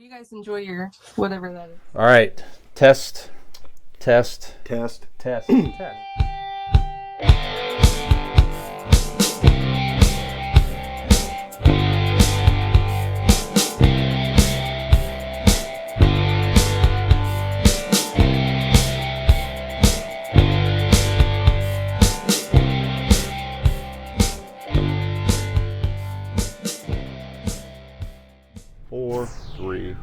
you guys enjoy your whatever that is. All right. Test. 4, 3.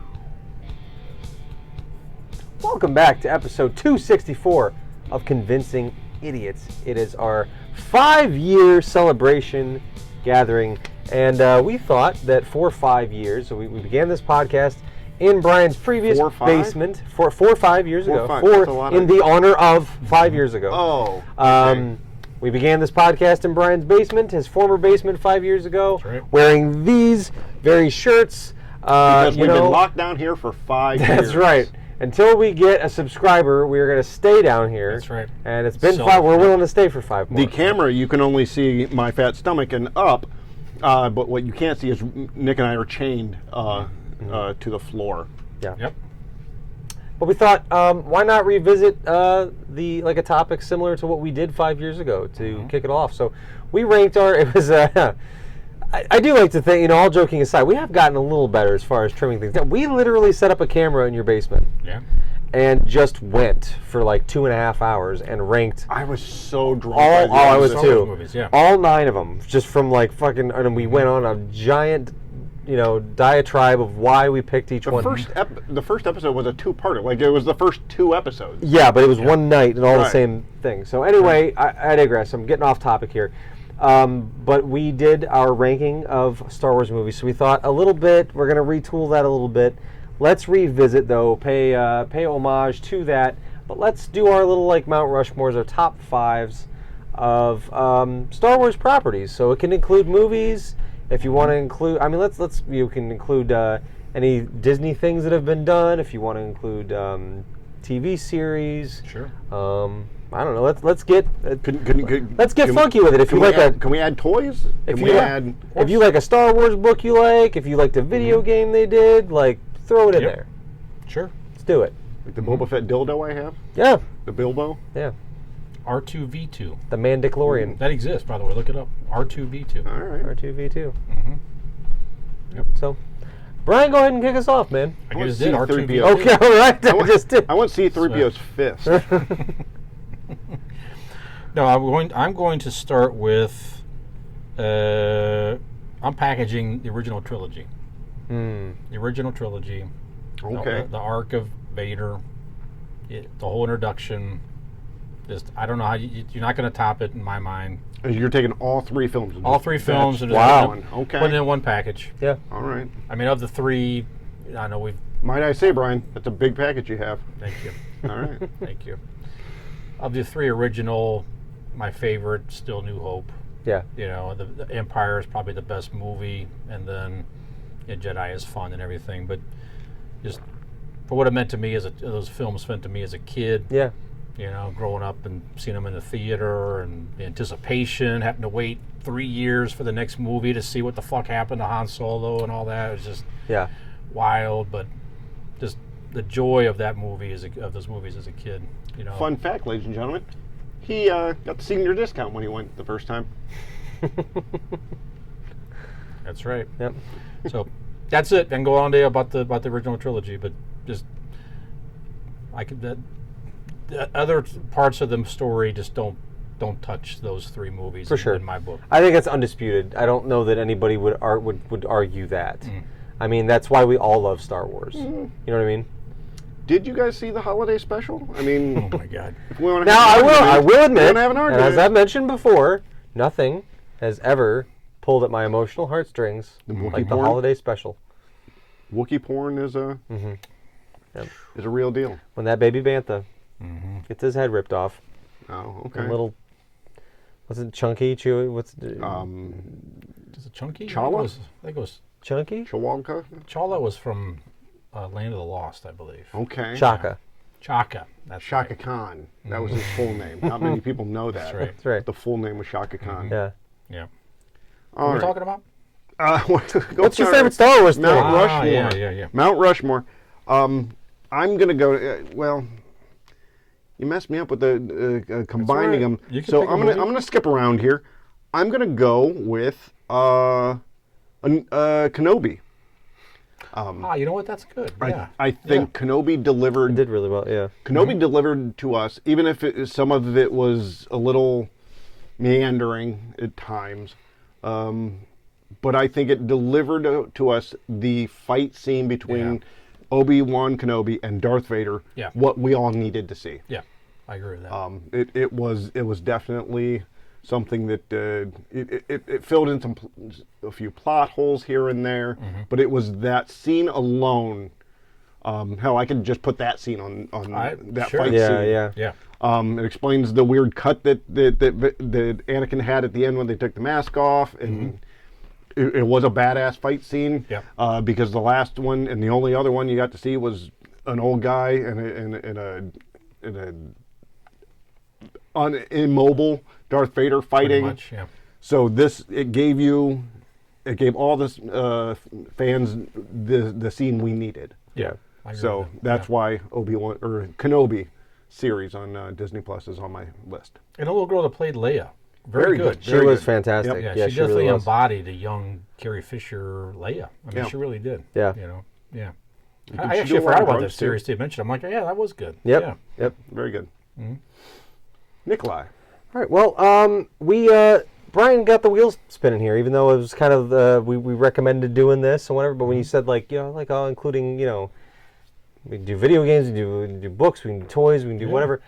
Welcome back to episode 264 of Convincing Idiots. It is our 5-year celebration gathering, and we thought that for 5 years, so we began this podcast in Brian's previous 4 or 5? basement 4 or 5 years 4 or ago. 5, Four that's a lot in of- the honor of 5 years ago. Oh. Okay. We began this podcast in Brian's basement, his former basement, 5 years ago, That's right. wearing these very shirts. Because you we've know, been locked down here for 5 years. That's right. Until we get a subscriber, we are going to stay down here. That's right. And it's been So- 5. We're willing to stay for 5 more. The camera, you can only see my fat stomach and up, but what you can't see is Nick and I are chained to the floor. Yeah. Yep. But we thought, why not revisit a topic similar to what we did 5 years ago to kick it off? So we ranked it was I do like to think, all joking aside, we have gotten a little better as far as trimming things down. We literally set up a camera in your basement Yeah. and just went for like 2.5 hours and ranked I was so drunk. I was Star too. Wars movies, yeah. All 9 of them, just from like fucking, and we went on a giant, diatribe of why we picked each one. The first episode was a two-parter. Like, it was the first 2 episodes. Yeah, but it was one night and all the Right. same thing. So anyway, I digress. I'm getting off topic here. But we did our ranking of Star Wars movies, so we thought a little bit, we're going to retool that a little bit. Let's revisit, though, pay homage to that, but let's do our little, Mount Rushmores, our top 5s of Star Wars properties. So it can include movies, if you want to include, you can include any Disney things that have been done, if you want to include TV series. Sure. I don't know. Let's get let's get can funky with it. If you like can we add toys? if you like a Star Wars book you like, if you like the video game they did, throw it in Yep. there. Sure. Let's do it. like the Boba Fett dildo I have, Yeah, the Bilbo. yeah. R2V2. The Mandalorian. That exists, by the way. Look it up. R2V2. All right. R2V2. Yep. So, Brian, go ahead and kick us off, man. I want just did C-3PO. R2V2. Okay, all right. I just did. I want C-3PO's fist. No, I'm going to start with I'm packaging the original trilogy. The original trilogy. Okay. The arc of Vader. The whole introduction. I don't know how you're not going to top it in my mind. You're taking all 3 films. All 3 films and wow. just Okay. put it in one package. Yeah. All right. I mean, of the 3, I know we've. Might I say, Brian, that's a big package you have. Thank you. All right. Thank you. Of the 3 original, my favorite, still New Hope. Yeah. The Empire is probably the best movie, and then Jedi is fun and everything. But just for what it meant to me those films meant to me as a kid. Yeah. Growing up and seeing them in the theater, and the anticipation, having to wait 3 years for the next movie to see what the fuck happened to Han Solo and all that. It was just Yeah. wild, but just the joy of that movie of those movies as a kid. Fun fact, ladies and gentlemen, he got the senior discount when he went the first time. That's right. Yep. So that's it. And go on to about the original trilogy, but just the other parts of the story just don't touch those 3 movies. For sure. In my book. I think it's undisputed. I don't know that anybody would argue that. I mean, that's why we all love Star Wars. You know what I mean? Did you guys see the holiday special? I mean, Oh my God. if we want to Now, I will admit, we're gonna have an and argument. as I've mentioned before, nothing has ever pulled at my emotional heartstrings Wookiee like the porn? holiday special. Wookiee porn is a Yep. is a real deal. When that baby Bantha gets his head ripped off. Oh, And okay. little, what's it, Chunky, Chewy, what's it, Is it Chunky? Chala? I think it was Chunky? Chihuahua. Chala was from Land of the Lost, I believe. Okay. Chaka. Chaka. That's Shaka right. Khan. That was his full name. Not many people know that. That's right. That's right. The full name was Shaka Khan. Yeah. Yeah. All What are we right. talking about? What's your favorite Star Wars thing? Mount Rushmore. Yeah. Mount Rushmore. I'm going to go. Well, you messed me up with the combining right. them. You can So pick a I'm movie. going to skip around here. I'm going to go with Kenobi. You know what? That's good. Yeah. I think Kenobi delivered. It did really well, yeah. Kenobi delivered to us, even if some of it was a little meandering at times. But I think it delivered to us the fight scene between Obi-Wan Kenobi and Darth Vader, what we all needed to see. Yeah, I agree with that. It was definitely something that it filled in a few plot holes here and there, but it was that scene alone. Hell, I could just put that scene on that fight scene. Yeah. It explains the weird cut that Anakin had at the end when they took the mask off, and it was a badass fight scene. Yeah. Because the last one and the only other one you got to see was an old guy and an immobile Darth Vader fighting. Pretty much, yeah. So it gave all the fans the scene we needed. Yeah. I agree So with that. that's why Obi-Wan or Kenobi series on Disney Plus is on my list. And a little girl that played Leia. Very good. She was fantastic. Yeah, Yeah, she she really definitely was. embodied a young Carrie Fisher Leia. I mean, she really did. Yeah. You know. Yeah. she I do actually a lot forgot of about drugs, that too. series they mentioned. I'm like, yeah, that was good. Yep. Yeah. Yep. Very good. Nikolai. All right. Well, Brian got the wheels spinning here, even though it was kind of we recommended doing this and whatever. But when you said including we can do video games, we can do books, we can do toys, we can do whatever.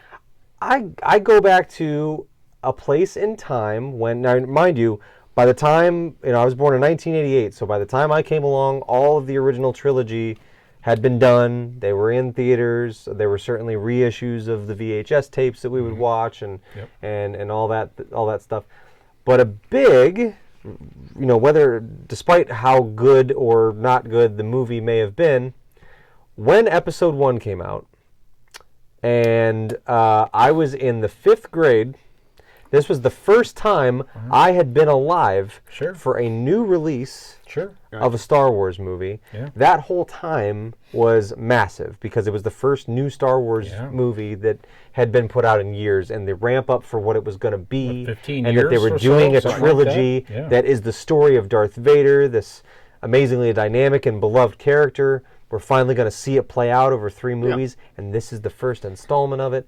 I go back to a place in time when, now mind you, by the time I was born in 1988, so by the time I came along, all of the original trilogy had been done. They were in theaters. There were certainly reissues of the VHS tapes that we would watch and all that stuff. But a big, whether despite how good or not good the movie may have been, when Episode 1 came out, and I was in the 5th grade. This was the first time I had been alive for a new release of a Star Wars movie. Yeah. That whole time was massive because it was the first new Star Wars movie that had been put out in years, and the ramp up for what it was going to be, 15 and years that they were or doing so, a something trilogy like that. that is the story of Darth Vader, this amazingly dynamic and beloved character. We're finally going to see it play out over 3 movies, and this is the first installment of it.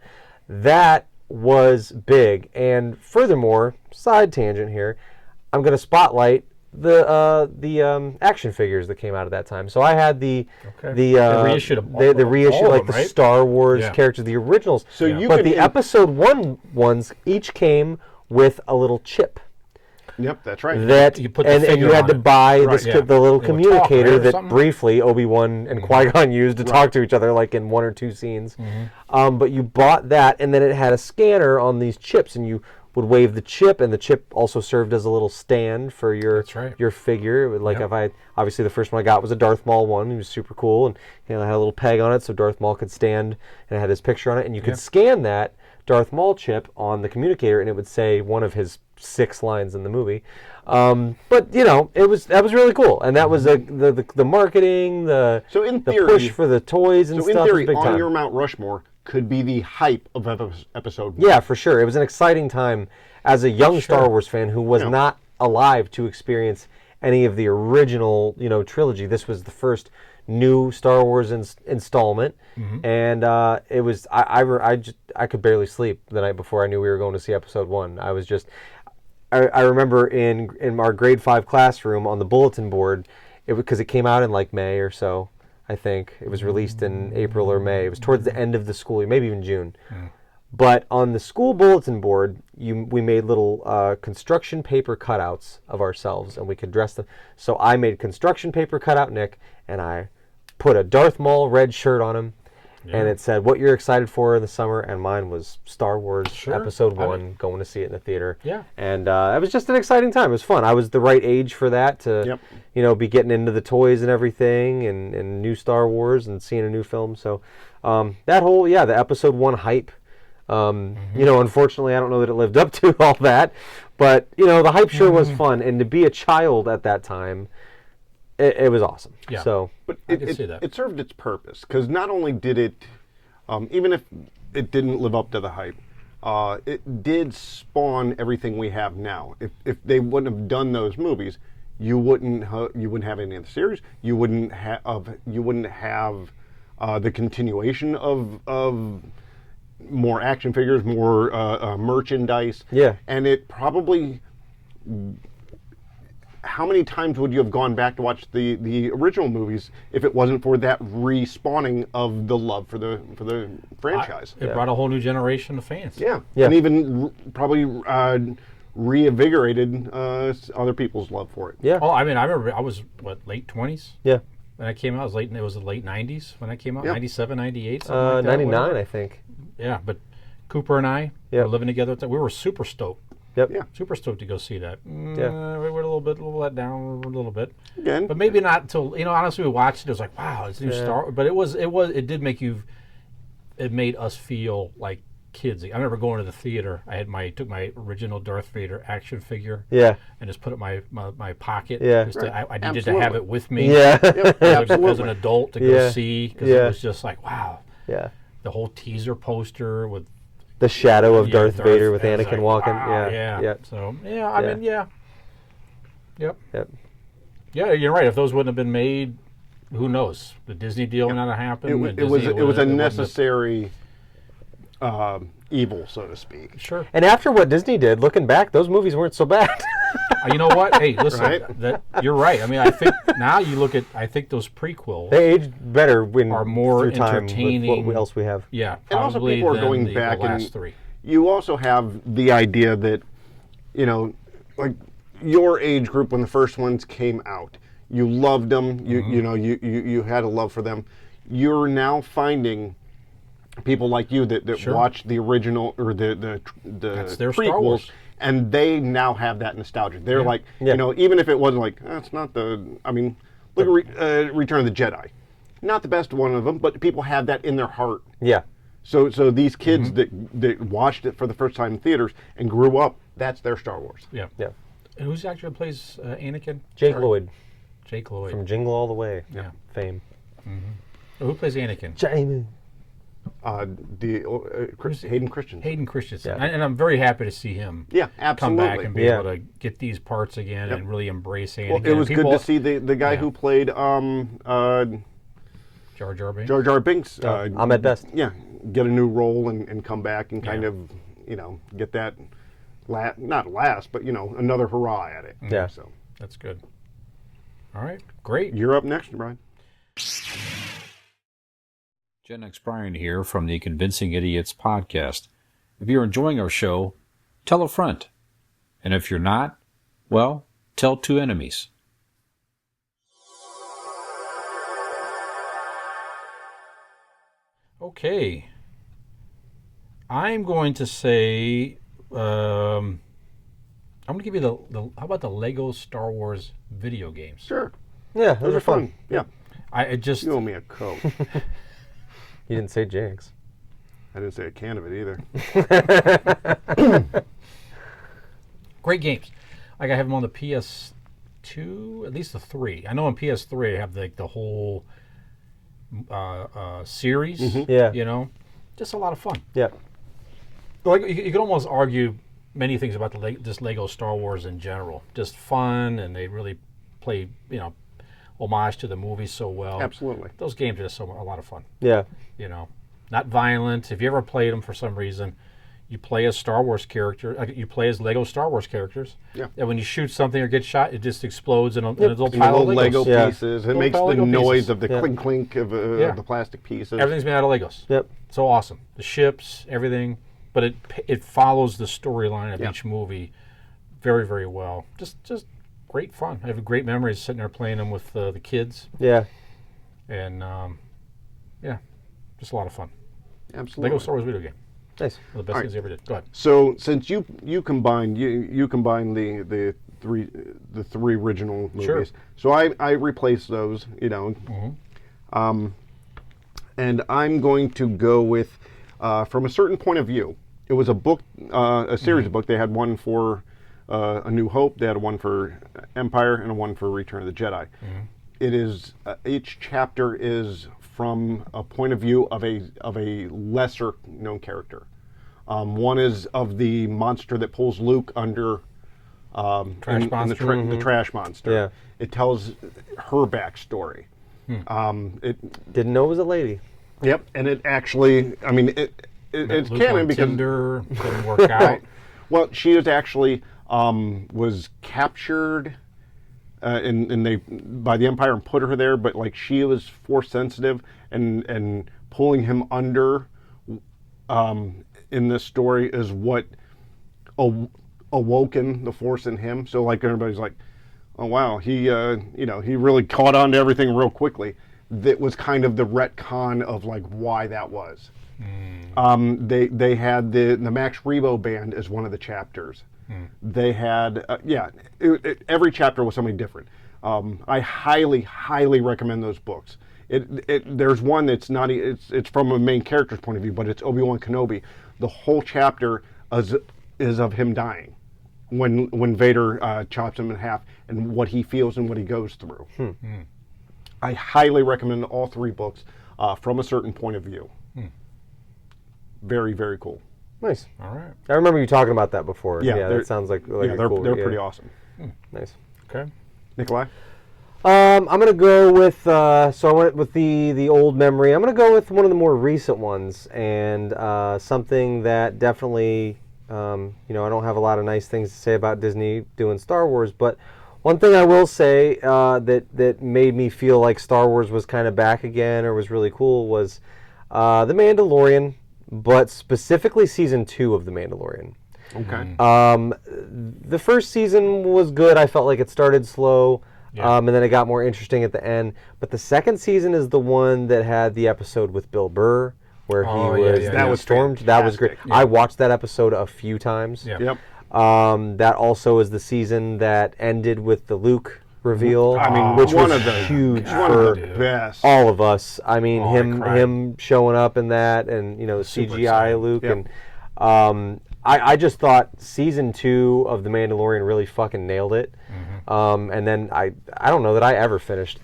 That was big. And furthermore, side tangent here, I'm going to spotlight the action figures that came out at that time. So I had the reissued the reissue, all like of the them, right? Star Wars characters, the originals. So you but could the Episode 1 ones each came with a little chip. Yep, that's right. That You put the and you figure had on to it. buy Right, this yeah. the little They would talk, communicator right, or that something? briefly Obi-Wan and Qui-Gon used to talk to each other, like in 1 or 2 scenes. But you bought that, and then it had a scanner on these chips, and you would wave the chip, and the chip also served as a little stand for your your figure. It would, like if I obviously the first one I got was a Darth Maul one. He was super cool, and it had a little peg on it so Darth Maul could stand, and it had his picture on it, and you could scan that Darth Maul chip on the communicator, and it would say one of his 6 lines in the movie. But that was really cool, and that was the marketing, So in the theory, push for the toys and so in stuff. theory, was big on time. your Mount Rushmore could be the hype of Episode 1. Yeah, for sure. It was an exciting time as a young Star Wars fan who was not alive to experience any of the original, trilogy. This was the first new Star Wars installment, and it was. I could barely sleep the night before I knew we were going to see Episode 1. I was just. I remember in our grade 5 classroom on the bulletin board, because it came out in like May or so. I think it was released in April or May. It was towards the end of the school year, maybe even June. But on the school bulletin board, we made little construction paper cutouts of ourselves, and we could dress them. So I made construction paper cutout Nick, and I put a Darth Maul red shirt on him, and it said, "What you're excited for in the summer," and mine was Star Wars Episode 1, going to see it in the theater. Yeah. And it was just an exciting time. It was fun. I was the right age for that to, be getting into the toys and everything, and new Star Wars and seeing a new film. So that whole, the Episode 1 hype Unfortunately, I don't know that it lived up to all that, but the hype sure was fun, and to be a child at that time, it was awesome. Yeah. So, But I can see that. it served its purpose, because not only did it, even if it didn't live up to the hype, it did spawn everything we have now. If they wouldn't have done those movies, you wouldn't have any of the series. You wouldn't have the continuation of more action figures, more merchandise. Yeah. And it probably. How many times would you have gone back to watch the original movies if it wasn't for that respawning of the love for the franchise? It brought a whole new generation of fans. Yeah. Yeah. And even probably reinvigorated other people's love for it. yeah. Oh, I mean, I remember I was late 20s Yeah. when I came out. It was the late 90s when I came out. Yep. 97, 98, something like that. 99, whatever. I think. Yeah, but Cooper and I Yep. were living together at the time. We were super stoked. Yep. Yeah. Super stoked to go see that. Yeah. We were a little let down a little bit. Again. But maybe not until, honestly, we watched it. It was like, wow, it's a new Star. But it did make it made us feel like kids. I remember going to the theater. Took my original Darth Vader action figure. Yeah. And just put it in my pocket. Yeah. Just Right. I needed to have Absolutely. it with me. Yeah. As an adult to go Yeah. see, because Yeah. it was just like, wow. Yeah. The whole teaser poster with The shadow of yeah, Darth Vader with I was Anakin like, walking. wow, Yeah. yeah. So I Yeah. mean, yeah. Yep. Yep. Yeah, you're right. If those wouldn't have been made, who knows? The Disney deal would not have happened. It and was Disney a wouldn't have- necessary evil, so to speak. Sure. And after what Disney did, looking back, those movies weren't so bad. You know what? Hey, listen. Right? That you're right. I mean, I think now you look at. I think those prequels. They aged better when Are more through time entertaining. with what else we have. Yeah, And also probably people are than going the back last and three. you also have the idea that, like your age group when the first ones came out, you loved them. You had a love for them. You're now finding people like you that Sure. watch the original or the That's their Star prequels, Wars. and they now have that nostalgia. They're like, Yeah. even if it wasn't like, it's not the. I mean, look at Return of the Jedi. Not the best one of them, but people have that in their heart. Yeah. So these kids that watched it for the first time in theaters and grew up, that's their Star Wars. Yeah. Yeah. And who's the actor that plays Anakin? Jake Sorry. Lloyd Jake Lloyd. from Jingle All the Way. Yeah. Fame. Who plays Anakin? Jamie. Hayden Christensen. Hayden Christensen. Yeah. And I'm very happy to see him Yeah, come absolutely. back and be Yeah. able to get these parts again and really embrace Anakin. Well, it was People- good to see the guy Yeah. who played Jar Jar Binks. Jar Jar Binks. Ahmed Best. Yeah, get a new role and come back and kind Yeah. of get that not last, but another hurrah at it. Yeah. So That's good. All right, great. you're up next, Brian. Gen X Brian here from the Convincing Idiots podcast. If you're enjoying our show, tell a friend. And if you're not, well, tell two enemies. Okay. I'm going to say, I'm going to give you the how about the Lego Star Wars video games? Sure, Yeah, those are fun. Yeah, I just you owe me a Coke. You didn't say Jinx. I didn't say a can of it either. great games. Like I have them on the PS2, at least the 3. I know on PS3 I have the whole series. Yeah. Just a lot of fun. Yeah. Like you could almost argue many things about this Lego Star Wars in general. Just fun, and they really play homage to the movies so well. Absolutely. Those games are just a lot of fun. Yeah. Not violent. If you ever played them for some reason, you play as Star Wars character. You play as Lego Star Wars characters. Yeah. And when you shoot something or get shot, it just explodes in a little And the pile of little Legos. Lego Yeah. pieces. It Little makes pile the of Lego noise pieces. of the Yeah. clink clink of Yeah. the plastic pieces. Everything's made out of Legos. Yep. So awesome. The ships, everything, but it follows the storyline of Yeah. each movie very, very well. Just great fun. I have great memories sitting there playing them with the kids, Yeah. and yeah, just a lot of fun. Absolutely. Lego Star Wars video game, Nice. one of the best things they ever did. Go ahead. So since you combine the three original movies, Sure. so I replaced those, and I'm going to go with from a certain point of view. It was a book, a series of books. They had one for A New Hope, they had one for Empire, and one for Return of the Jedi. It is each chapter is from a point of view of a lesser known character. One is of the monster that pulls Luke under Trash monster? the trash monster. Yeah. It tells her backstory. It Didn't know it was a lady. Yep, and it actually, I mean, it's Luke canon on because Tinder didn't work out. well, she was actually was captured by the Empire and put her there, but like she was force sensitive and pulling him under in this story is what awoken the force in him. So like everybody's like, oh wow, he he really caught on to everything real quickly. That was kind of the retcon of like why that was. They had the Max Rebo band as one of the chapters. They had every chapter was something different. I highly recommend those books. There's one that's not it's from a main character's point of view, but it's Obi-Wan Kenobi. The whole chapter is of him dying when Vader chops him in half and what he feels and what he goes through. I highly recommend all three books from a certain point of view. Very, very cool. Nice. All right. I remember you talking about that before. Yeah, that sounds like a they're cool. pretty awesome. Nice. Okay. Nikolai? I'm gonna go with so I went with the old memory. I'm gonna go with one of the more recent ones and something that definitely I don't have a lot of nice things to say about Disney doing Star Wars, but one thing I will say that made me feel like Star Wars was kind of back again or was really cool was The Mandalorian, but specifically season 2 of The Mandalorian. Okay. The first season was good. I felt like it started slow. Yeah. And then it got more interesting at the end. But the second season is the one that had the episode with Bill Burr, where he was That was stormed. That was great. fantastic. I watched that episode a few times. Yeah. Yep. That also is the season that ended with the Luke reveal, I mean, which one was of the huge one for of the best. all of us. I mean, Oh, I cried. him showing up in that, and the Super CGI exciting. Luke, Yep. and I just thought season 2 of The Mandalorian really fucking nailed it. And then I don't know that I ever finished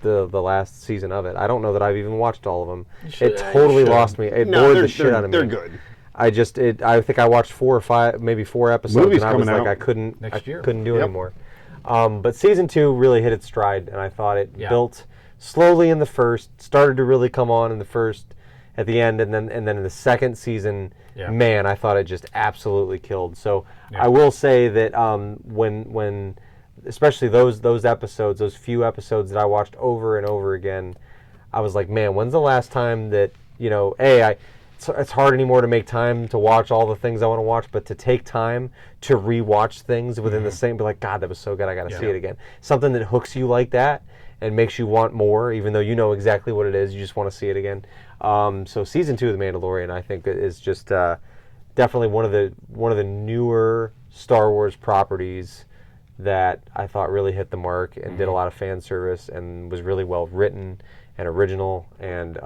the last season of it. I don't know that I've even watched all of them. should- It totally you should. lost me. It No, bored they're- the shit out of me. they're good. I think I watched 4 or 5, maybe 4 episodes, Movie's and I was coming like, out I couldn't next year. do Yep. anymore. But season 2 really hit its stride, and I thought it Yeah. built slowly in the first, started to really come on in the first, at the end, and then in the second season, Yeah. man, I thought it just absolutely killed. So Yeah. I will say that when especially those episodes, those few episodes that I watched over and over again, I was like, man, when's the last time that it's hard anymore to make time to watch all the things I want to watch, but to take time to rewatch things within the same, be like, God, that was so good, I got to see it again. Something that hooks you like that and makes you want more, even though you know exactly what it is, you just want to see it again. So season 2 of The Mandalorian, I think, is just definitely one of the newer Star Wars properties that I thought really hit the mark and did a lot of fan service and was really well written and original. And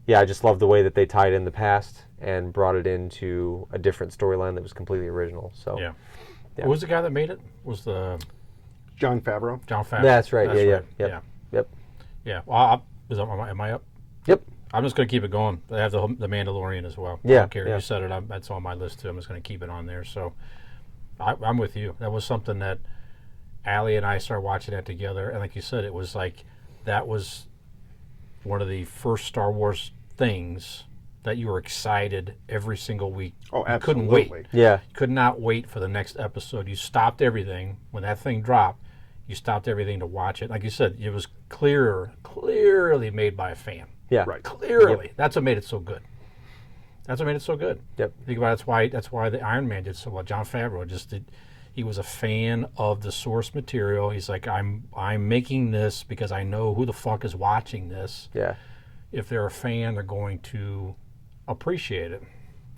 I just love the way that they tied in the past and brought it into a different storyline that was completely original. So Yeah. Who was the guy that made it? Was the John Favreau. John Favreau? That's right. That's Yeah. right. Yep. Yeah. Yep. Yeah. Well, am I up? Yep. I'm just going to keep it going. I have the Mandalorian as well. I Yeah, don't care. yeah. You said it. That's on my list too. I'm just going to keep it on there. So I'm with you. That was something that Allie and I started watching that together. And like you said, it was like that was one of the first Star Wars things that you were excited every single week. Oh, You couldn't wait. absolutely. Yeah. You could not wait for the next episode. You stopped everything. When that thing dropped, you stopped everything to watch it. Like you said, it was clearly made by a fan. Yeah. Right. Clearly. That's what made it so good. That's what made it so good. Yep. Think about it, that's why the Iron Man did so well. John Favreau he was a fan of the source material. He's like, I'm making this because I know who the fuck is watching this. Yeah. If they're a fan, they're going to appreciate it.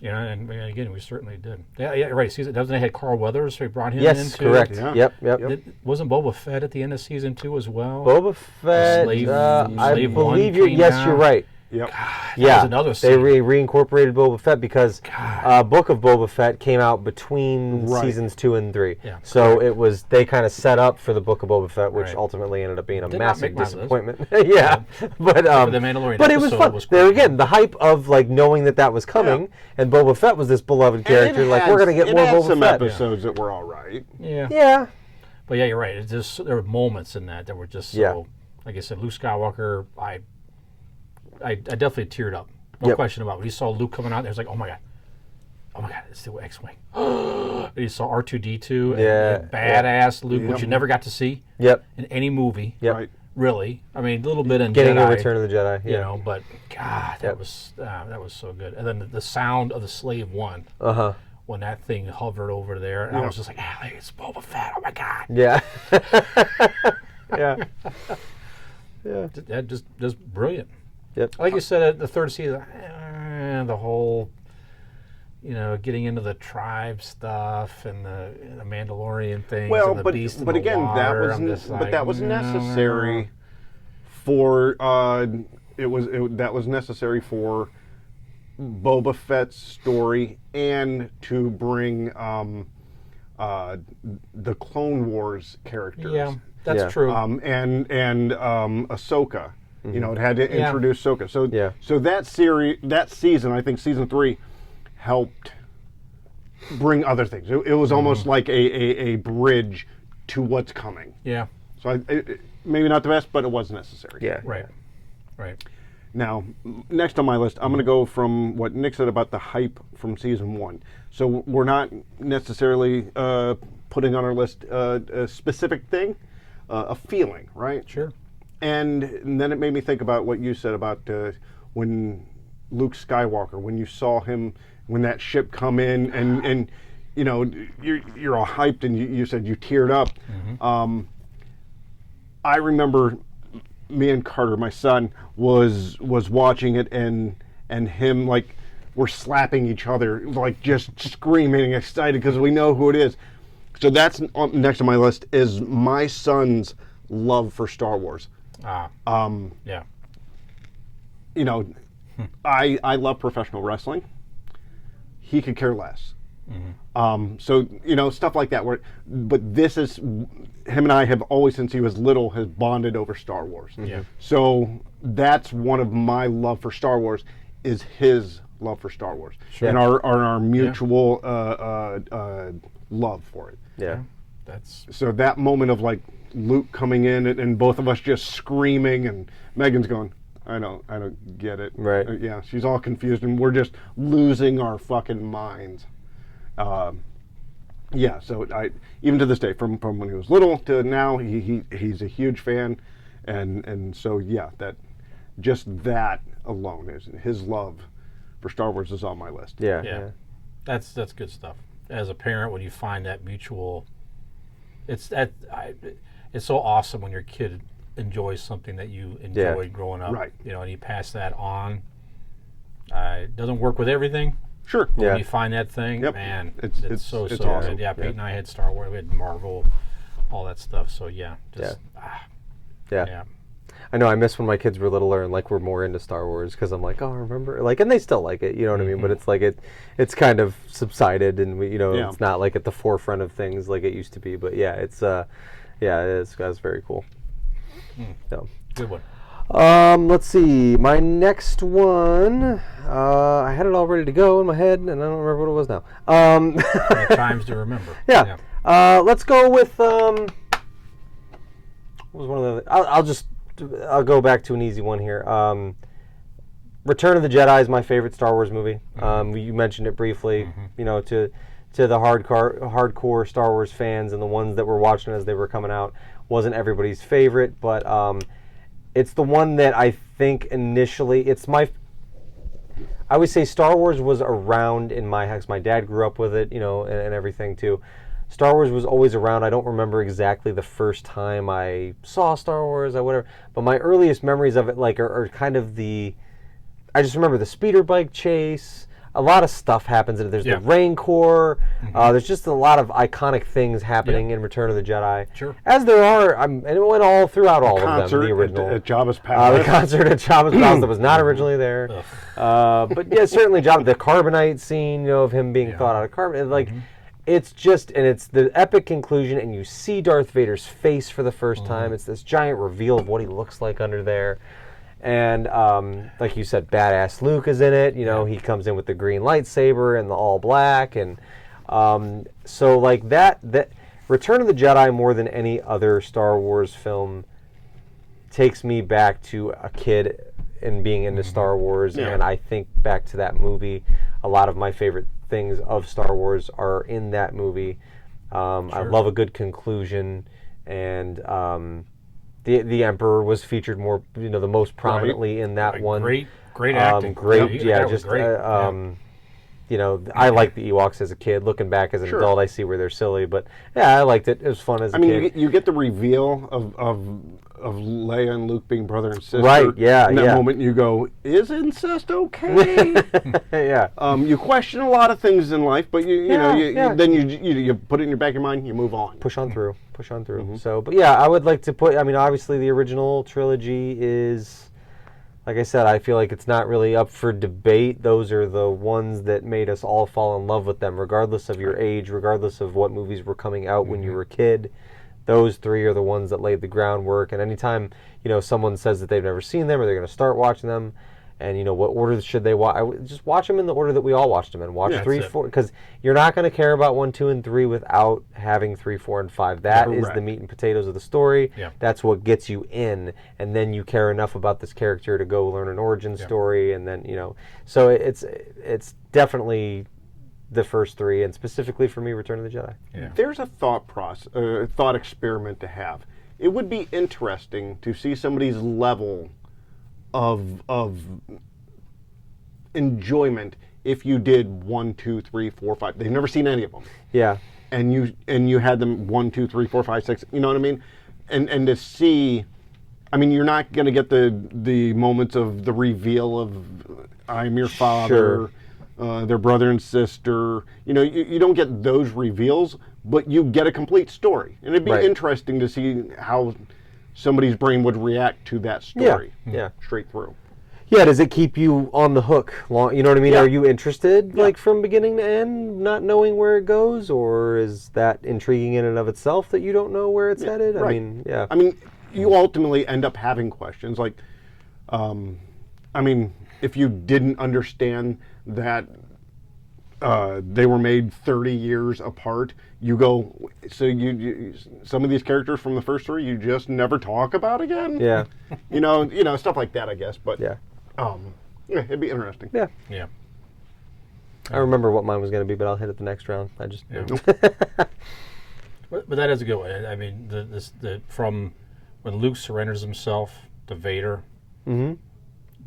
And again, we certainly did. Yeah, right. Doesn't it have Carl Weathers? So we brought him in Yes. too. Correct. Yeah. Yep. Wasn't Boba Fett at the end of season 2 as well? Boba Fett. Slave I One believe you're. came Yes, out. you're right. Yep. Yeah, was another they scene. reincorporated Boba Fett because Book of Boba Fett came out between Right. seasons 2 and 3. Yeah, so it was they kind of set up for the Book of Boba Fett, which Right. ultimately ended up being a Did not massive make my list. disappointment. Yeah, but the Mandalorian but it was episode fun. was There cool. again, the hype of like knowing that was coming, and Boba Fett was this beloved character. And it Like had- we're gonna get it more had Boba some Fett. episodes that were all right. Yeah. Yeah, But yeah, you're right. It's just there were moments in that were just so. Yeah. Like I said, Luke Skywalker, I definitely teared up. No Yep. question about it. When you saw Luke coming out, there was like, oh my god, it's the X-wing. And you saw R2D2, and Yeah, badass Luke, which Yep. you never got to see yep, in any movie. yep. Right. Really, I mean, a little bit in Getting Jedi, a Return of the Jedi. Yeah. you know, but God, that Yep. was so good. And then the sound of the Slave One when that thing hovered over there, and I was just like, it's Boba Fett. Oh my God. Yeah. Yeah. Yeah. That just brilliant. Yep. Like you said, at the third season, the whole, getting into the tribe stuff and the Mandalorian things Well, and the beast in but the again, water, I'm just like, that was necessary for that was necessary for Boba Fett's story and to bring the Clone Wars characters. Yeah, that's Yeah. true. And Ahsoka. You know, it had to Yeah. introduce Ahsoka. So Yeah. so that season, I think season 3 helped bring other things. It was almost like a bridge to what's coming. yeah, So maybe not the best, but it was necessary. Yeah. right. Now, next on my list, I'm going to go from what Nick said about the hype from season 1. So we're not necessarily putting on our list a specific thing, a feeling, right? Sure. And then it made me think about what you said about when Luke Skywalker, when you saw him, when that ship come in, and you're all hyped, and you said you teared up. I remember me and Carter, my son, was watching it, and him like we're slapping each other, like just screaming and excited because we know who it is. So that's next on my list is my son's love for Star Wars. Yeah. I love professional wrestling. He could care less. So stuff like that. But this is him and I have always, since he was little, has bonded over Star Wars. Yeah. So that's one of my love for Star Wars is his love for Star Wars and our mutual love for it. Yeah. That's So that moment of like Luke coming in and both of us just screaming and Megan's going, I don't get it. Right. Yeah, she's all confused and we're just losing our fucking minds. Yeah, so I even to this day, from when he was little to now, he's a huge fan, and so yeah, that alone is his love for Star Wars is on my list. Yeah. yeah. That's good stuff. As a parent, when you find that mutual, it's so awesome when your kid enjoys something that you enjoyed growing up. Right. And you pass that on. It doesn't work with everything. Sure. But Yeah. when you find that thing, Yep. man, It's so awesome. good. Yeah, Pete and I had Star Wars, we had Marvel, all that stuff. So yeah, Yeah. I know I miss when my kids were littler and like were more into Star Wars because I'm like, oh, remember, like, and they still like it, you know what I mean? But it's like it's kind of subsided and Yeah. it's not like at the forefront of things like it used to be. But yeah, it's that's very cool. So. good one. Let's see. My next one, I had it all ready to go in my head, and I don't remember what it was now. Times to remember. Yeah. Let's go with. What was one of the? I'll go back to an easy one here. Return of the Jedi is my favorite Star Wars movie. You mentioned it briefly. To the hardcore Star Wars fans and the ones that were watching as they were coming out, wasn't everybody's favorite, but it's the one that I think initially, I always say Star Wars was around in my house. My dad grew up with it, and everything too. Star Wars was always around. I don't remember exactly the first time I saw Star Wars or whatever, but my earliest memories of it are kind of I just remember the speeder bike chase. a lot of stuff happens. There's the Rancor. There's just a lot of iconic things happening in Return of the Jedi. Sure. As there are, and it went all throughout all of them. The original at Jabba's Palace. the concert at Jabba's Palace that was not originally there. But yeah, certainly Jabba, the Carbonite scene, of him being thawed out of carbon, like. It's just, and it's the epic conclusion, and you see Darth Vader's face for the first time. It's this giant reveal of what he looks like under there. And like you said, badass Luke is in it. He comes in with the green lightsaber and the all black. And so like that Return of the Jedi, more than any other Star Wars film, takes me back to a kid and being into Star Wars. And I think back to that movie. A lot of my favorite things of Star Wars are in that movie. I love a good conclusion, and the Emperor was featured more, the most prominently in that one. Great acting. Great, just great. I liked the Ewoks as a kid. Looking back as an adult, I see where they're silly, but I liked it. It was fun as a kid. You get the reveal of Leia and Luke being brother and sister. Right, yeah. In that moment, you go, is incest okay? Yeah. You question a lot of things in life, but then you put it in your back of your mind, you move on. Push on through. So, but yeah, I would like to put, obviously the original trilogy is, like I said, I feel like it's not really up for debate. Those are the ones that made us all fall in love with them, regardless of your age, regardless of what movies were coming out when you were a kid. Those three are the ones that laid the groundwork. And anytime, someone says that they've never seen them or they're going to start watching them, and, what order should they watch? I would just watch them in the order that we all watched them in. Watch 3, 4, because you're not going to care about 1, 2, and 3 without having 3, 4, and 5. That is the meat and potatoes of the story. Yeah. That's what gets you in, and then you care enough about this character to go learn an origin story, and then, So it's definitely the first 3, and specifically for me, Return of the Jedi. Yeah. There's a thought experiment to have. It would be interesting to see somebody's level of enjoyment if you did 1, 2, 3, 4, 5. They've never seen any of them. Yeah. And you had them 1, 2, 3, 4, 5, 6. You know what I mean? And to see, you're not going to get the moments of the reveal of I'm your father. Sure. Their brother and sister. You don't get those reveals, but you get a complete story. And it'd be interesting to see how somebody's brain would react to that story. Yeah. Straight through. Yeah, does it keep you on the hook? You know what I mean? Yeah. Are you interested, like, from beginning to end, not knowing where it goes? Or is that intriguing in and of itself that you don't know where it's headed? Right. You ultimately end up having questions. Like, if you didn't understand that they were made 30 years apart, you go, so you some of these characters from the first 3 you just never talk about again? Yeah. Stuff like that, I guess. But it'd be interesting. Yeah. Yeah. I remember what mine was going to be, but I'll hit it the next round. I just... Yeah. But that is a good one. From when Luke surrenders himself to Vader,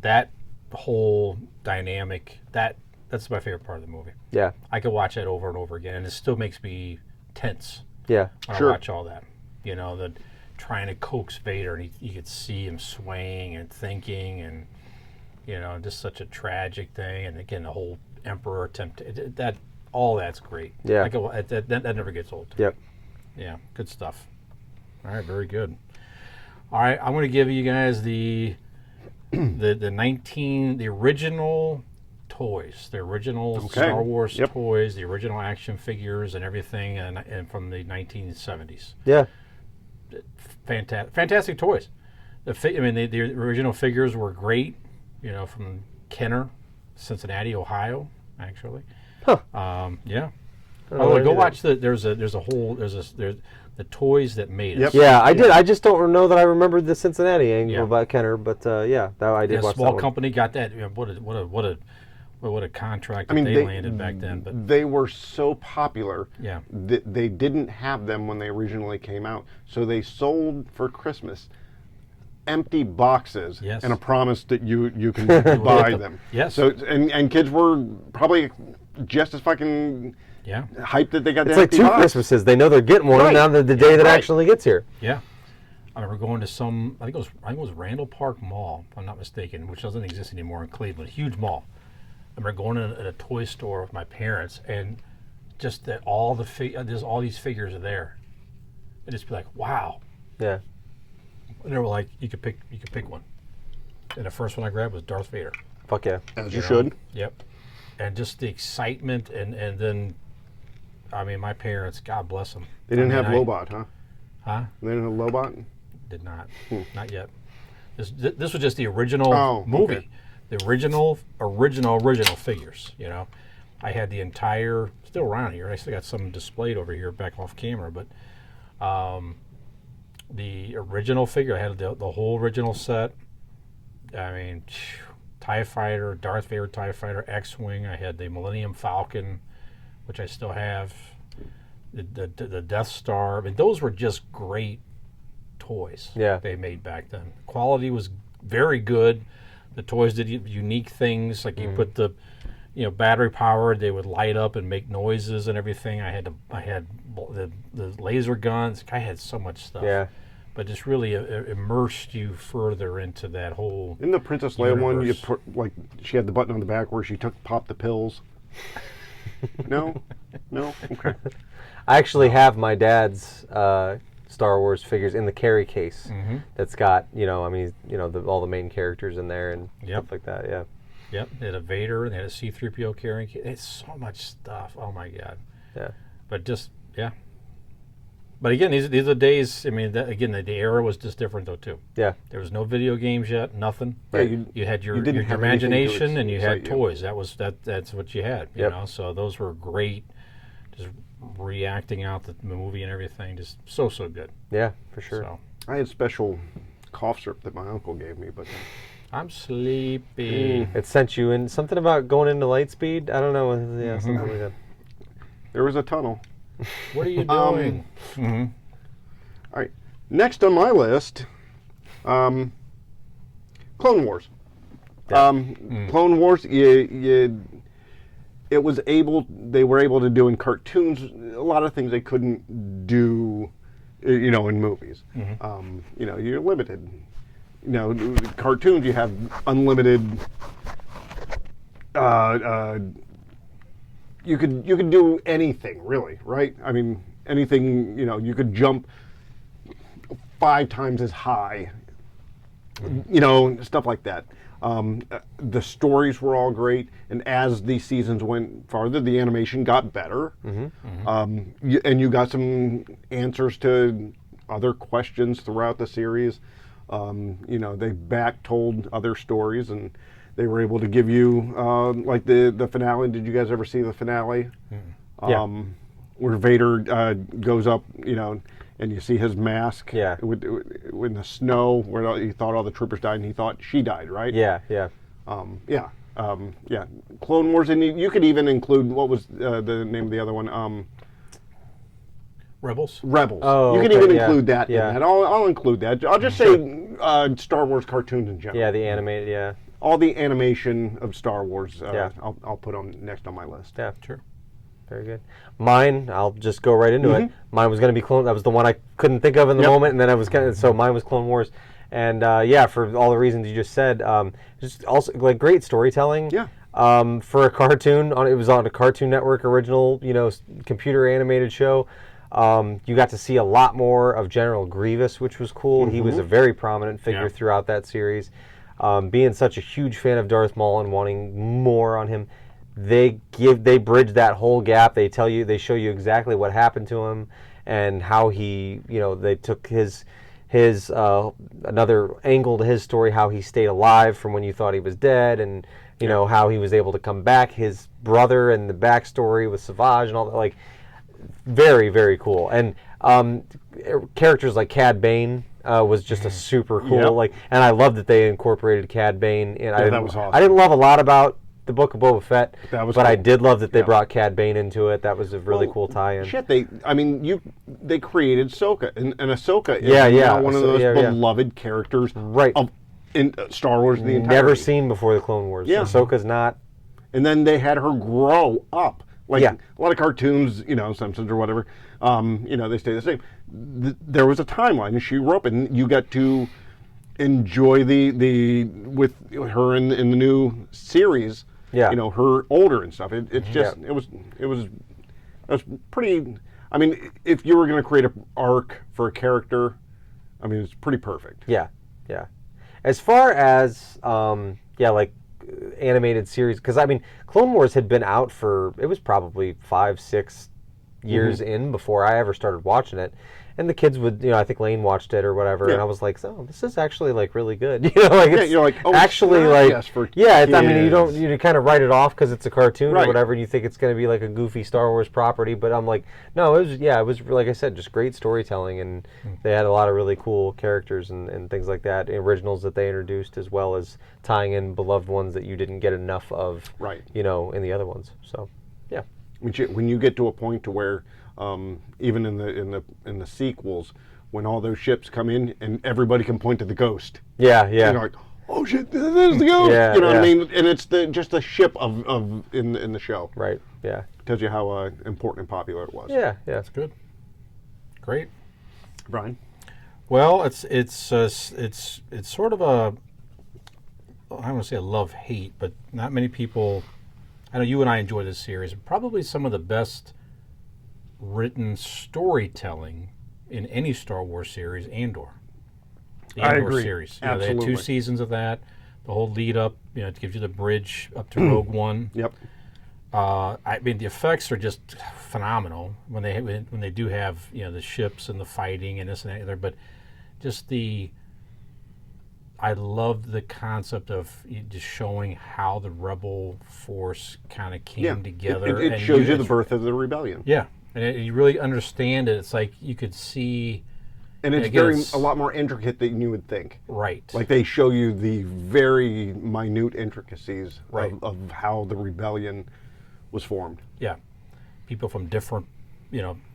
that whole dynamic, that's my favorite part of the movie. Yeah. I could watch that over and over again, and it still makes me tense. Yeah. When I watch all that. The trying to coax Vader, and you could see him swaying and thinking, and just such a tragic thing. And again, the whole Emperor attempt, all that's great. Yeah. That never gets old. Yep. Yeah, good stuff. All right, very good. All right, I'm going to give you guys the original toys, the original Star Wars toys, the original action figures and everything, and from the 1970s. Yeah. Fantastic toys. The original figures were great, from Kenner, Cincinnati, Ohio, actually. Huh. Yeah. Oh, go watch there's the toys that made us. Yeah, I did. I just don't know that I remembered the Cincinnati angle about Kenner, but I did watch that small one. company got that. What a contract that they landed back then. But they were so popular. Yeah. They didn't have them when they originally came out, so they sold for Christmas empty boxes and a promise that you can buy them. Yes. So and kids were probably just as fucking hyped that they got. It's like 2 Christmases. They know they're getting one, and now the day that actually gets here. Yeah. I remember going to I think it was Randall Park Mall, if I'm not mistaken, which doesn't exist anymore in Cleveland. Huge mall. remember going in a toy store with my parents and just that there's all these figures are there, and just be like, wow. Yeah. And they were like, you could pick one. And the first one I grabbed was Darth Vader. Fuck yeah. As you should. Yep. And just the excitement, and then, I mean, my parents, God bless them. They didn't have Lobot, huh? Huh? They didn't have Lobot? Did not. Not yet. This was just the original movie. Okay. The original figures, you know. I had the entire, still around here. I still got some displayed over here back off camera, but the original figure, I had the whole original set. I mean, TIE Fighter, Darth Vader TIE Fighter, X-Wing. I had the Millennium Falcon, which I still have. The Death Star. I mean, those were just great toys they made back then. Quality was very good. The toys did unique things, like you put the, battery powered. They would light up and make noises and everything. I had the laser guns. I had so much stuff. Yeah. But just really immersed you further into that whole. In the Princess Leia one, universe. you put she had the button on the back where she popped the pills. No, okay. I actually have my dad's Star Wars figures in the carry case. That's got all the main characters in there and stuff like that. Yeah. Yep, they had a Vader, and they had a C-3PO carrying case. It's so much stuff. Oh my God. Yeah. But just But again, these are days. I mean, the era was just different though too. Yeah. There was no video games yet. Nothing. Yeah, you had your didn't have anything imagination, to and you had excite you. toys. That's what you had. You Yep. know, so those were great. Just reacting out the movie and everything, just so good. Yeah, for sure. So I had special cough syrup that my uncle gave me, but I'm sleepy. It sent you in something about going into light speed. I don't know. Yeah, something like that. there was a tunnel. What are you doing? All right. Next on my list, Clone Wars. Clone Wars, they were able to do in cartoons a lot of things they couldn't do, in movies. You're limited. Cartoons, you have unlimited. You could do anything really, right? I mean, anything. You could jump 5 times as high. Stuff like that. The stories were all great, and as the seasons went farther, the animation got better. And you got some answers to other questions throughout the series. They told other stories, and they were able to give you like the finale. Did you guys ever see the finale? Where Vader goes up, and you see his mask. Yeah. In the snow, where he thought all the troopers died, and he thought she died, right? Yeah. Clone Wars, and you could even include, what was the name of the other one? Rebels. Rebels. Oh, you can okay, even yeah, include that yeah. in that. I'll include that. I'll just say Star Wars cartoons in general. Yeah, the animated. Yeah. All the animation of Star Wars. Yeah. I'll put on next on my list. Yeah. Sure. Very good. Mine, I'll just go right into it. Mine was going to be Clone. That was the one I couldn't think of in the moment, and then I was so mine was Clone Wars, and for all the reasons you just said, just also like great storytelling. Yeah. For a cartoon, it was on a Cartoon Network original, computer animated show. You got to see a lot more of General Grievous, which was cool. He was a very prominent figure throughout that series. Being such a huge fan of Darth Maul and wanting more on him, they bridge that whole gap. They show you exactly what happened to him and how he, they took his another angle to his story, how he stayed alive from when you thought he was dead, and how he was able to come back, his brother, and the backstory with Savage and all that. Like, very, very cool. And characters like Cad Bane was just a super cool and I love that they incorporated Cad Bane. And that was awesome. I didn't love a lot about the Book of Boba Fett, but cool. I did love that they brought Cad Bane into it. That was a really cool tie-in. Shit, they created Ahsoka, and Ahsoka is now one of those beloved characters in Star Wars. The entire never seen before the Clone Wars. Yeah. Ahsoka's not. And then they had her grow up. Like a lot of cartoons, Simpsons or whatever, they stay the same. There was a timeline, and she grew up, and you got to enjoy the with her in the new series. Yeah. you know, her older and stuff. It's just it was pretty. I mean, if you were going to create an arc for a character, I mean, it's pretty perfect. Yeah, yeah. As far as like animated series, because I mean, Clone Wars had been out for, it was probably 5-6 years in before I ever started watching it. And the kids would, I think Lane watched it or whatever, and I was like, "Oh, this is actually like really good." Like it's you're like, "Oh, actually it's like, not just for I mean, kids." you kind of write it off because it's a cartoon Right. or whatever, and you think it's going to be like a goofy Star Wars property. But I'm like, no, it was like I said, just great storytelling, and they had a lot of really cool characters and things like that, originals that they introduced, as well as tying in beloved ones that you didn't get enough of, Right. In the other ones. So, yeah, When you get to a point to where even in the sequels, when all those ships come in and everybody can point to the ghost, yeah. you're like, oh shit, there's the ghost. Yeah, you know what I yeah. mean? And it's just the ship of in the show. right, yeah, Tells you how important and popular it was. yeah. That's good. Great. Brian. Well, it's sort of a, I don't want to say a love-hate, but not many people. I know you and I enjoy this series. Probably some of the best written storytelling in any Star Wars series, Andor. The I Andor agree. series. They Absolutely. had 2 seasons of that. The whole lead up, it gives you the bridge up to Rogue One. Yep. I mean, the effects are just phenomenal when they do have the ships and the fighting and this and that other. But just I love the concept of just showing how the Rebel force kind of came together. It and shows you the birth of the rebellion. Yeah, and you really understand it. It's like you could see. And it's again, a lot more intricate than you would think. Right. Like they show you the very minute intricacies Right. of how the rebellion was formed. Yeah, people from different,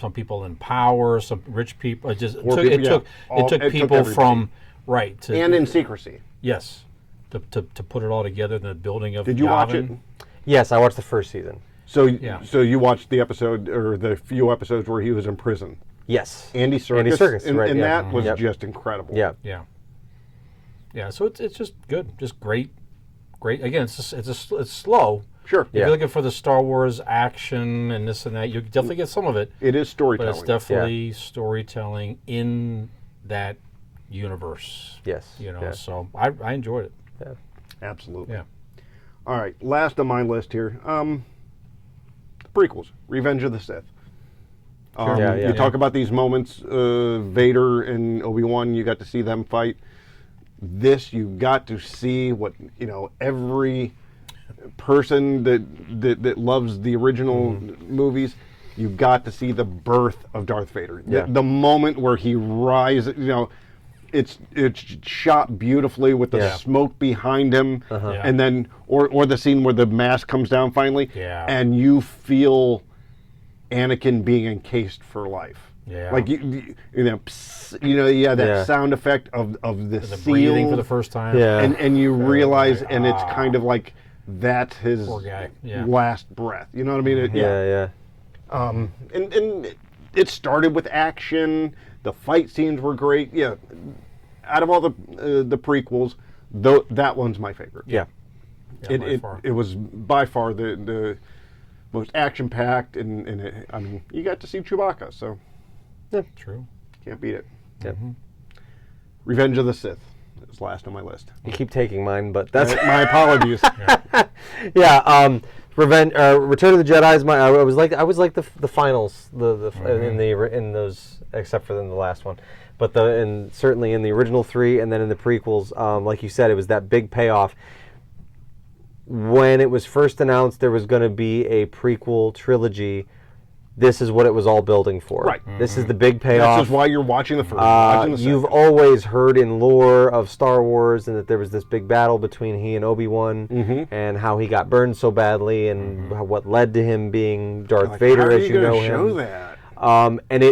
some people in power, some rich people. It took people everybody. from right to And in secrecy. yes, to put it all together in the building of. Did you watch it? Yavin. Yes, I watched the first season. So, Yeah. so you watched the episode or the few episodes where he was in prison. Yes. Andy Serkis. Andy Serkis, and, right, and yeah. that was Yep. just incredible. Yeah. Yeah. So it's just good, just great. Again, it's slow. Sure. If Yeah. you're looking for the Star Wars action and this and that, you definitely get some of it. It is But storytelling. it's definitely storytelling in that universe. Yes. Yeah. So I enjoyed it. Absolutely. Yeah. All right. Last on my list here. Prequels. Revenge of the Sith. Yeah, You talk about these moments, Vader and Obi-Wan, you got to see them fight. This, you got to see what, every person that loves the original movies, you got to see the birth of Darth Vader. Yeah. The moment where he rises, it's shot beautifully with the Yeah. smoke behind him, Yeah. and then, or the scene where the mask comes down finally, Yeah. and you feel Anakin being encased for life. Yeah. Like psst, that Yeah. sound effect of the The seal, breathing for the first time. Yeah. and you realize, and it's kind of like that's his Poor guy. Yeah. last breath. You know what I mean? Yeah. And it started with action. The fight scenes were great. Yeah, out of all the prequels, that one's my favorite. Yeah. Yeah, by far. It was by far the most action packed, and I mean, you got to see Chewbacca, so True. can't beat it. Yep. Revenge of the Sith is last on my list. You keep taking mine, but that's My apologies. yeah. Return of the Jedi is my. I was like the finals, in those, except for in the last one, but certainly in the original 3, and then in the prequels, like you said, it was that big payoff. When it was first announced there was going to be a prequel trilogy, this is what it was all building for. Right. This is the big payoff. This is why you're watching the first. Watching the You've second. always heard in lore of Star Wars and that there was this big battle between he and Obi-Wan, and how he got burned so badly, and what led to him being Darth Like, Vader how are as you gonna know show him. that? And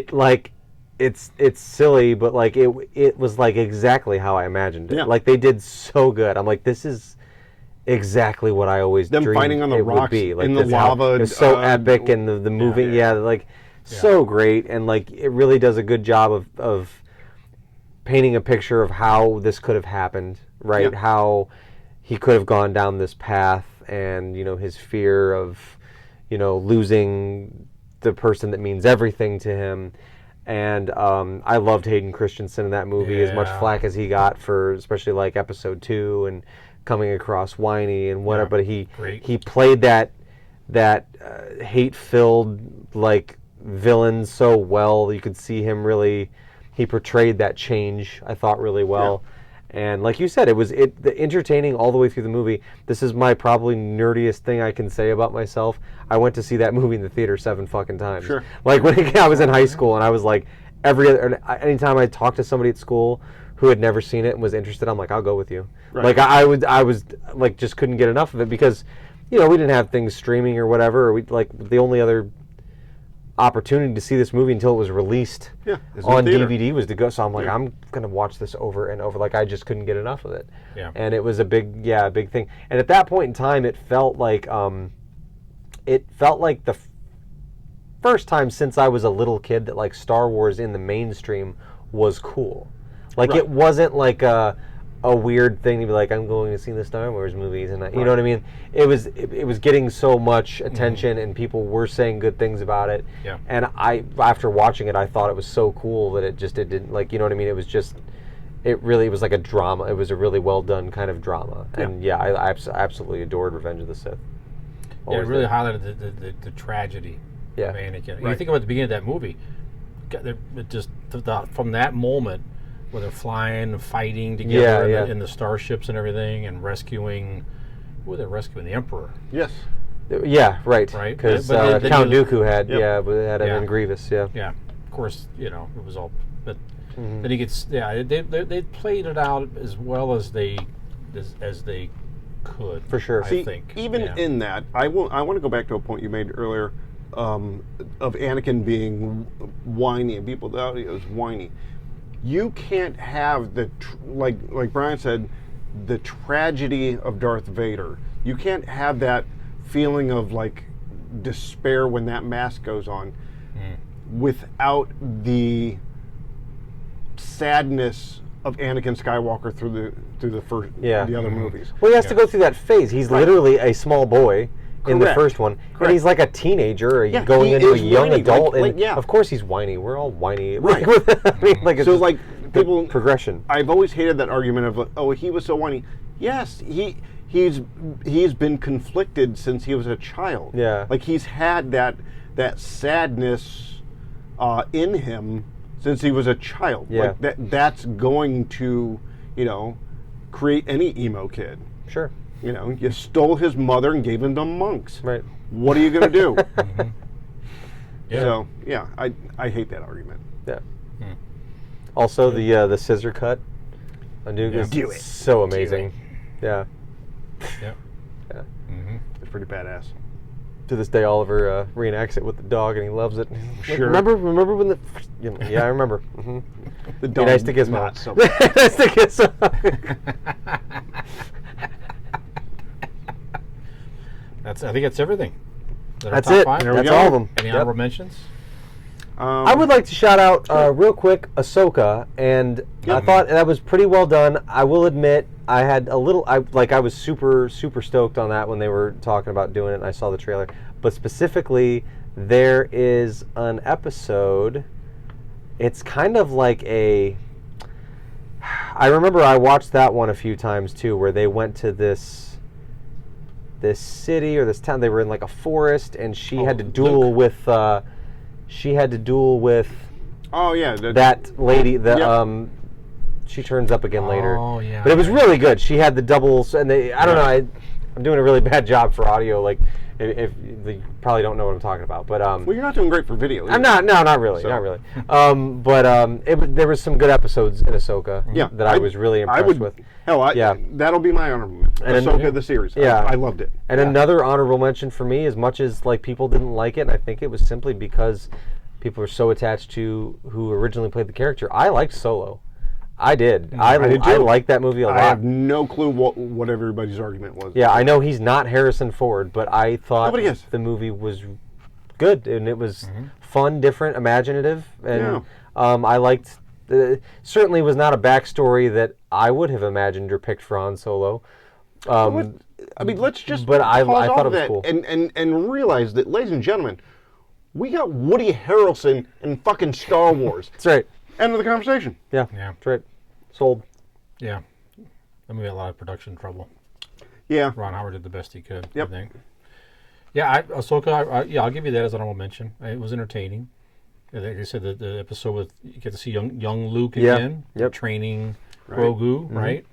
it's silly, but like it was like exactly how I imagined it. Yeah. Like they did so good. I'm like, this is exactly what I always Them dreamed fighting on the it would rocks be. Like in the that's how- lava, it was so epic, and the moving, so great, and like it really does a good job of painting a picture of how this could have happened, right? Yeah. How he could have gone down this path, and his fear of losing the person that means everything to him. And I loved Hayden Christensen in that movie, as much flack as he got for especially like episode 2 and coming across whiny and whatever. But he played that hate-filled like villain so well. You could see him really. He portrayed that change, I thought, really well. And like you said, it was entertaining all the way through the movie. This is my probably nerdiest thing I can say about myself. I went to see that movie in the theater 7 fucking times. Sure. Like when I was in high school, and I was like, anytime I talked to somebody at school who had never seen it and was interested, I'm like, I'll go with you. Right. Like I was like just couldn't get enough of it because, we didn't have things streaming or whatever. Or the only other opportunity to see this movie until it was released on DVD was to go. So I'm like, I'm gonna watch this over and over. Like I just couldn't get enough of it. Yeah. And it was a big thing. And at that point in time, it felt like the first time since I was a little kid that like Star Wars in the mainstream was cool. Like it wasn't like a weird thing to be like, I'm going to see the Star Wars movies, and you know what I mean. It was getting so much attention, and people were saying good things about it. Yeah. And after watching it, I thought it was so cool that it didn't like, you know what I mean. It was just, it was like a drama. It was a really well done kind of drama. Yeah. And I absolutely adored Revenge of the Sith. Yeah, it really highlighted the tragedy of Anakin. You think about the beginning of that movie, it just from that moment, where they're flying and fighting together in the starships and everything, and rescuing. Who were they rescuing? The Emperor. Yes. Yeah, right. Because Count Dooku had an Grievous. Yeah. Yeah. Of course, it was all. But then he gets. Yeah, they played it out as well as they could. For sure. See, I think. even in that, I want to go back to a point you made earlier of Anakin being whiny and people thought he was whiny. You can't have like Brian said, the tragedy of Darth Vader. You can't have that feeling of like despair when that mask goes on without the sadness of Anakin Skywalker through the other movies. Well, he has to go through that phase. He's literally a small boy in the first one, and he's like a teenager going into a young adult, and of course he's whiny. We're all whiny, right? I mean, like it's so like people progression. I've always hated that argument of oh, he was so whiny. Yes, he's been conflicted since he was a child. Yeah, like he's had that sadness in him since he was a child. Yeah, like that's going to create any emo kid. Sure. You stole his mother and gave him to monks. Right. What are you going to do? Yeah. So, I hate that argument. Yeah. Also, the scissor cut on Dooku is so amazing. Yeah. Yeah. Yeah. It's pretty badass. To this day, Oliver reenacts it with the dog, and he loves it. Sure. Remember when the... Yeah, I remember. The dog nice to Gizmo. not so Nice to Gizmo. I think that's everything. That's it. That's all of them. Any honorable mentions? I would like to shout out real quick Ahsoka, and I thought that was pretty well done. I will admit I had a little. I was super stoked on that when they were talking about doing it, and I saw the trailer. But specifically, there is an episode. It's kind of like a. I remember I watched that one a few times too, where they went to this city or this town. They were in like a forest, and she had to duel with. She had to duel with. Oh yeah, that lady. She turns up again later. Oh yeah. But it was really good. She had the doubles, and I don't know. I'm doing a really bad job for audio. Like, if you probably don't know what I'm talking about, but well, you're not doing great for video. I'm not. No, not really. So. Not really. There was some good episodes in Ahsoka. That I was really impressed with. That'll be my honorable mention. Ahsoka the series. I loved it. And another honorable mention for me, as much as like people didn't like it, and I think it was simply because people are so attached to who originally played the character. I liked Solo. I did. I liked that movie a lot. I have no clue what everybody's argument was. Yeah, I know he's not Harrison Ford, but I thought the movie was good, and it was fun, different, imaginative, and I liked. Certainly was not a backstory that I would have imagined or picked for Han Solo. I mean, let's just But I pause thought all it was that cool. and realize that, ladies and gentlemen, we got Woody Harrelson in fucking Star Wars. That's right. End of the conversation. Yeah. Yeah. That's right. Sold. Yeah. I mean, we had a lot of production trouble. Yeah. Ron Howard did the best he could, Yep. I think. Yeah, Ahsoka, yeah, I'll give you that as an honorable mention. It was entertaining. Like I said, the episode with, you get to see young Luke Yeah. again, Yep. training Right. Grogu, right?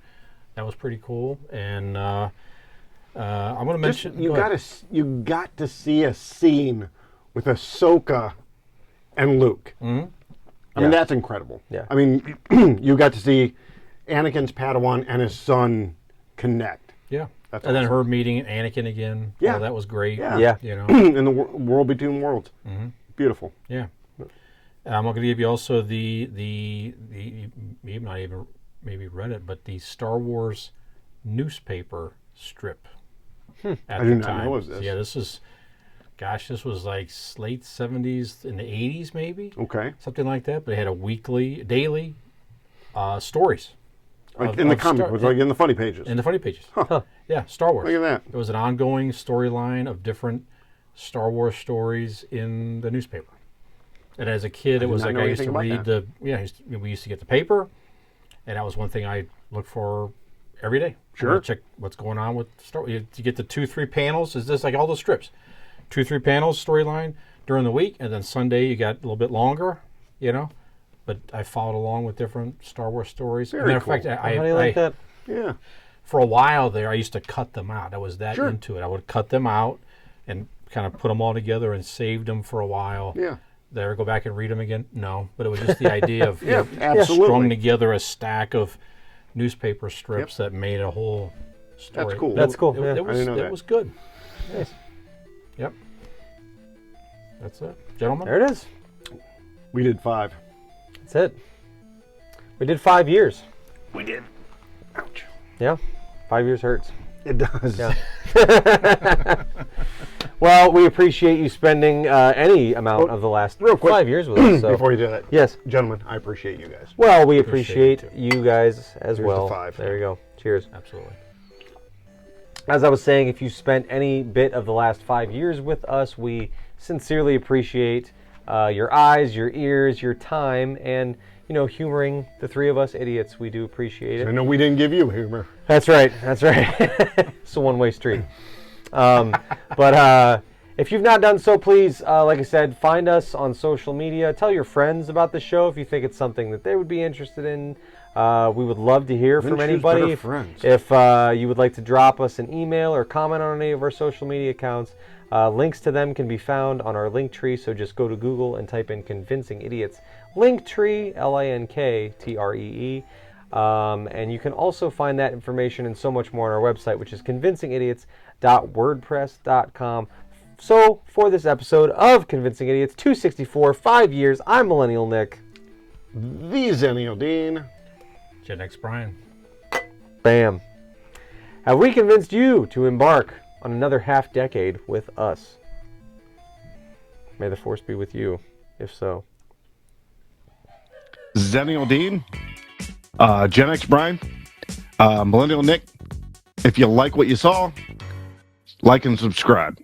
That was pretty cool. And I'm going to mention... You go ahead. got to see a scene with Ahsoka and Luke. Mm-hmm. I mean, Yeah. that's incredible. Yeah. I mean, you got to see Anakin's Padawan and his son connect. Yeah. That's and then awesome. her meeting Anakin again. Yeah. Oh, that was great. Yeah. Yeah. You know? In the world between worlds. Mm-hmm. Beautiful. Yeah. I'm going to give you also the you not even maybe read it, but the Star Wars newspaper strip. At I the do not time. know of this. Yeah, this was like late 70s in the 80s maybe, Okay. something like that. But it had a daily stories. Like Of- in the of comic Star- books, like in the funny pages. In the funny pages. Yeah, Star Wars. Look at that. There was an ongoing storyline of different Star Wars stories in the newspaper. And as a kid, it was not like know I used to anything about read we used to get the paper, and that was one thing I looked for every day. Sure. Check what's going on with Star Wars. You get the 2-3 panels. Is this like all those strips? 2-3 panels storyline during the week, and then Sunday you got a little bit longer, you know. But I followed along with different Star Wars stories. Very Matter of cool. fact, How do you like that? Yeah. for a while there, I used to cut them out. I was that Sure. into it. I would cut them out and kind of put them all together and saved them for a while. Yeah. Did I ever go back and read them again? No, but it was just the idea of Yeah, strung absolutely. together a stack of newspaper strips that made a whole story. That's cool. That's cool, It, yeah. it was, I didn't know it that. was good. Nice. Yep. That's it, gentlemen. There it is. We did 5. That's it. We did 5 years. We did. Ouch. Yeah. 5 years hurts. It does. Yeah. Well, we appreciate you spending any amount of the last real quick, 5 years with us. So. Before you do that, Yes. gentlemen, I appreciate you guys. Well, we Appreciate appreciate you guys as Here's well. the 5. There you go. Cheers. Absolutely. As I was saying, if you spent any bit of the last 5 years with us, we sincerely appreciate your eyes, your ears, your time, and humoring the three of us idiots. We do appreciate I it. know we didn't give you humor. That's right. That's right. It's a one-way street. But if you've not done so, please, like I said, find us on social media. Tell your friends about the show if you think it's something that they would be interested in. We would love to hear from choose anybody. better If, friends. if you would like to drop us an email or comment on any of our social media accounts, links to them can be found on our link tree. So just go to Google and type in Convincing Idiots Linktree, LINKTREE. And you can also find that information and so much more on our website, which is convincingidiots.wordpress.com. So, for this episode of Convincing Idiots 264, 5 years, I'm Millennial Nick. The Zennial Dean. Gen X Brian. Bam. Have we convinced you to embark on another half decade with us? May the force be with you, if so. Zennial Dean. Gen X Brian. Millennial Nick. If you like what you saw, like and subscribe.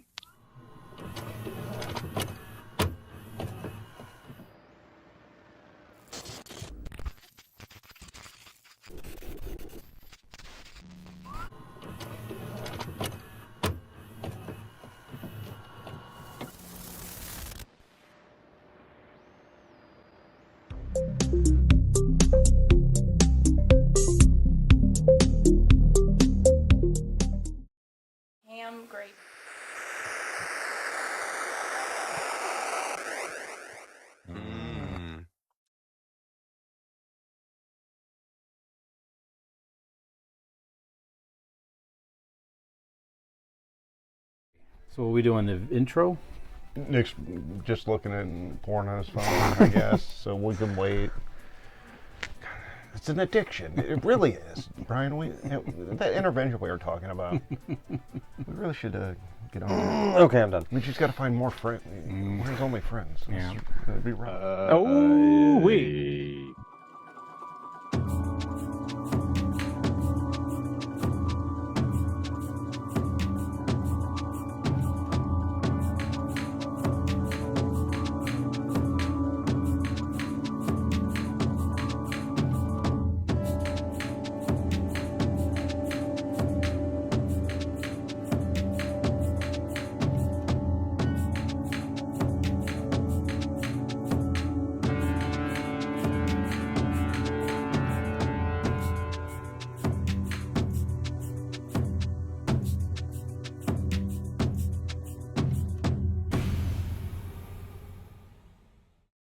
Ham, grape. So what we doing the intro? Nick's just looking at porn on his phone, I guess, so we can wait. It's an addiction. It really is, Brian. That intervention we were talking about. We really should get on it. Okay, I'm done. We just got to find more friends. We're his only friends. Yeah. That'd be right. Oh, wait.